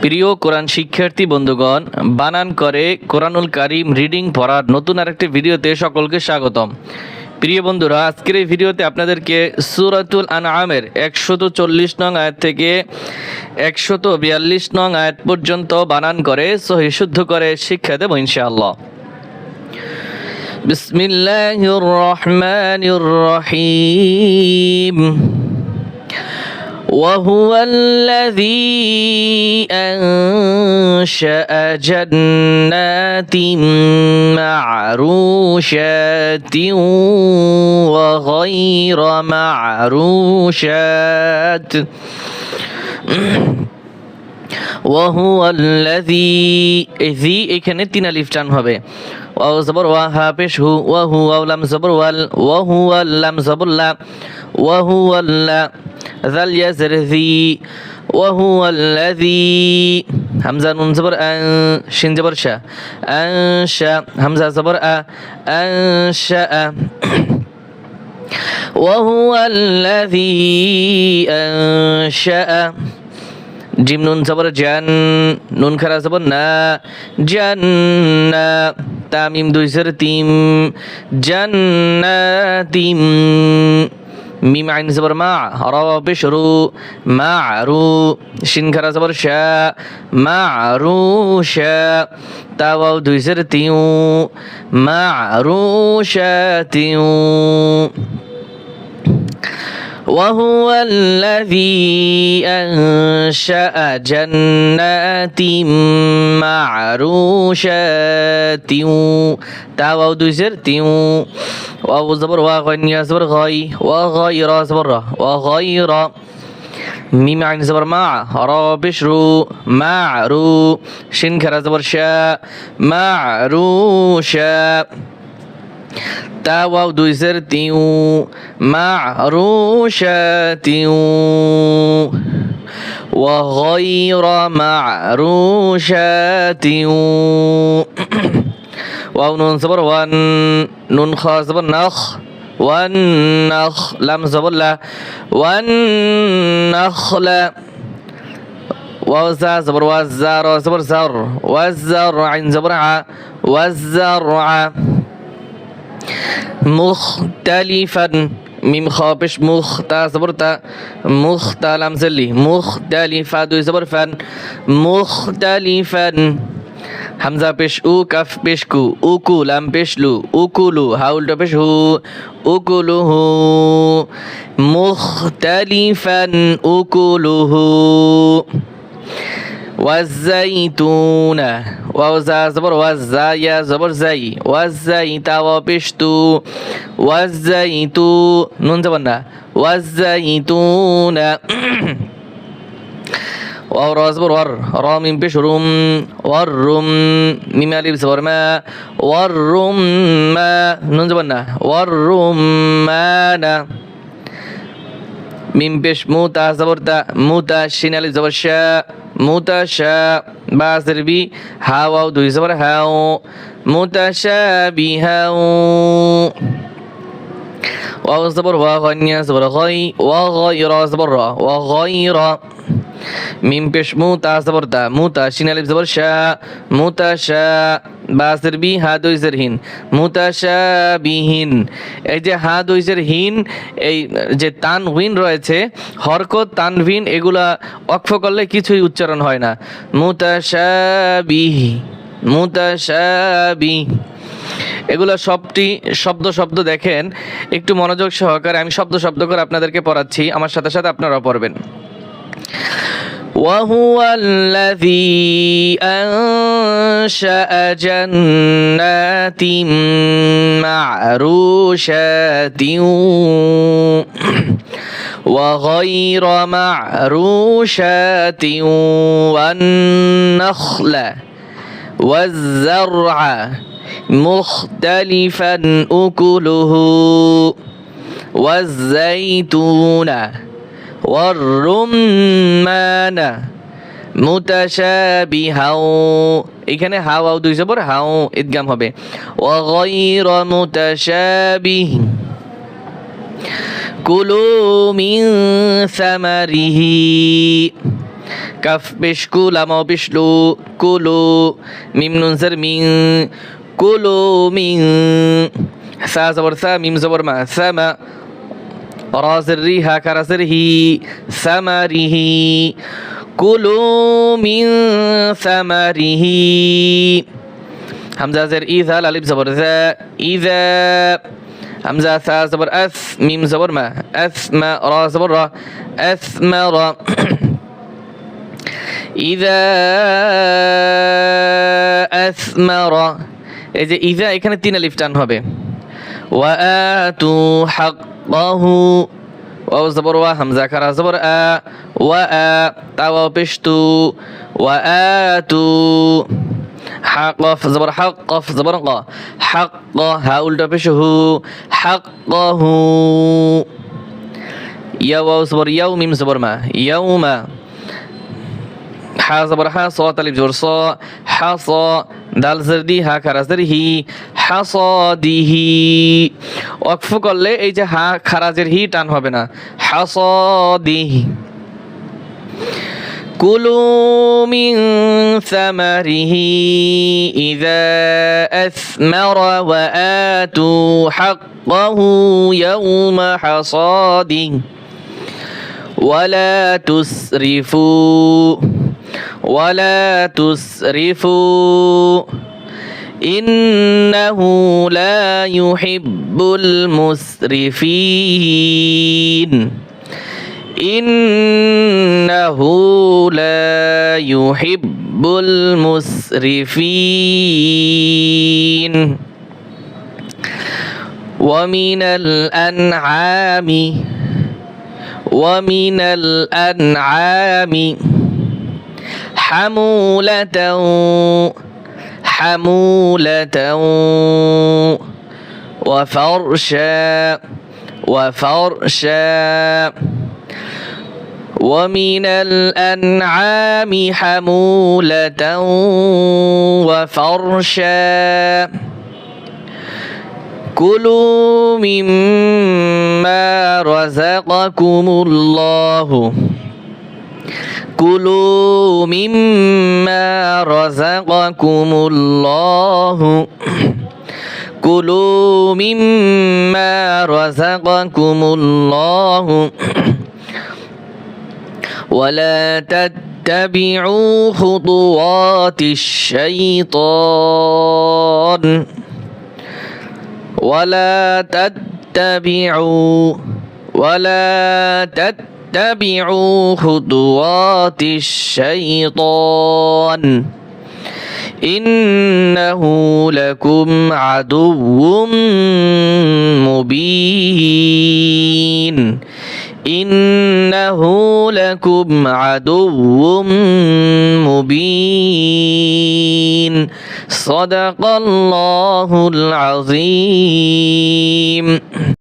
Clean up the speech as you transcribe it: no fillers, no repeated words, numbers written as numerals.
প্রিয় কোরআন শিক্ষার্থী বন্ধুগণ, বানান করে কোরআনুল কারীম রিডিং পড়ার নতুন আরেকটি ভিডিওতে সকলকে স্বাগতম। প্রিয় বন্ধুরা, আজকের এই ভিডিওতে আপনাদেরকে সূরাতুল আনআমের 140 নং আয়াত থেকে 142 নং আয়াত পর্যন্ত বানান করে সহি শুদ্ধ করে শিক্ষা দেব ইনশাআল্লাহ। বিসমিল্লাহির রহমানির রহিম। وهو الذي أنشأ جنات معروشات وغير معروشات وهو الذي ذي এখানে তিন আলিফ টান হবে। ওয়াও জবর ওয়া হা পেশ হু ওয়া হু ওয়া লাম জবর ওয়াল ওয়া হুয়া লাম জবর লা ওয়া হুয়া লা যাল ইয়াজর জি ওয়া হুয়া আল্লাযী হামজা নুন জবর আন শিন জবর শা আনশা হামজা জবর আ আনশা ওয়া হুয়া আল্লাযী আনশা জিম নুন জবর জান নুন খারা জবর না জান্না তামিম দুই জের তিম জান্নাতিম মিম আইন জবর মা রা পেশ রু মারু শিন খারা জবর শা মারুশা তা ওয়াও দুই জের তিউ মারুশাতিউ وهو الذي أنشأ جنات معروشات تاو دوزر تيو واو زبر واغن يا زبر غاي وغير زبر وغير ميم عين زبر مع را بشرو معرو شن كرا زبر شا معروشا تاو دوزر تيو معروشات وغير معروشات واو نون زبر وان نون خا زبر نخ والنخ لام زبر لا والنخل واو زا زبر وزار زبر زر والزرع زبر ع والزرع مختلفا ميم خابش مختا زبرتا مختا لام زلي مختلفا دو زبر فن مختلفا حمزة بش او كف بش كو اوكو لام بش لو اوكولو هاول دو بش هو اوكولوه مختلفا اوكولوه والزيتون وزا زبر وزا يا زبر زي والزيتا وبشتو والزيتو نون زبرنا والزيتون ورا زبر ور را من بشرم والرم ميم الف زبر ما والرم ما نون زبرنا والرمان মিম পেশ মুতা জবরতা মুতা শিন আলিফ জবর শা মুতাশা বা জেরবি হা ওয়াও দুই জবর হাও মুতাশাবিহাও ওয়াও জবর ওয়া গান্নিয়া জবর গাই ওয়া গায়রা জবর রা ওয়া গায়রা মিম পেশ মুতা জবরতা মুতা শিন আলিফ জবর শা মুতাশা বা জেরবি হা দুই জের হিন মুতাশাবিহিন। এই যে হা দুই জের হিন, এই যে তানভিন রয়েছে হরকত তানভিন, এগুলা ওয়াকফ করলে কিছুই উচ্চারণ হয় না। মুতাশাবিহ মুতাশাবি এগুলা সবটি শব্দ শব্দ দেখেন, একটু মনোযোগ সহকারে আমি শব্দ শব্দ করে আপনাদেরকে পড়াচ্ছি, আমার সাথে সাথে আপনারাও পড়বেন। وهو الذي أنشأ جنات معروشات وغير معروشات والنخل والزرع مختلفا أكله والزيتون والرمان متشابها এখানে হাও আও দুই জবর হাও ইদগাম হবে وغير متشابه কুলু মিন সামারিহি কাফ পেশ কু লাম পেশ লু কুলু মিম নুন জের মিন কুলু মিন সা জবর সা মিম জবর মা সামা রা জের রি হা কারা জের হি সামারিহি কুলু মিন সামারিহি হামজা জের ইযা আলিফ জবর যা ইযা হামজা সা জবর আস মিম জবর মা আসমা রা জবর রা আসমারা ইযা আসমারা এই যে ইযা এখানে তিন আলিফ টান হবে ওয়া আতু হাক্কাহু ওয়াও জবর ওয়া হামজা কারা জবর আ ওয়া আ তাওয়া পেশতু ওয়া আতু حقف زبر حقف زبر قا حق ها উল্টা পেশ হু حقه يا واو زبر يوم ميم زبر ما يوم حا زبر حا صوت الف زبر صا حصى دال زردي হা খারা জের হি হাসাদিহি ওয়াকফ করলে এই যে হা খারাজের হি টান হবে না হাসাদিহি كلوا من ثمره إذا أثمر وآتوا حقه يوم حصاده ولا تسرفوا إنه لا يحب المسرفين إنه لا يحب المسرفين ومن الأنعام حمولة وفرشا ومن الأنعام حمولة وفرشا كلوا مما رزقكم الله ولا تتبعوا خطوات الشيطان ولا تتبعوا خطوات الشيطان إنه لكم عدو مبين إنه لكم عدو مبين صدق الله العظيم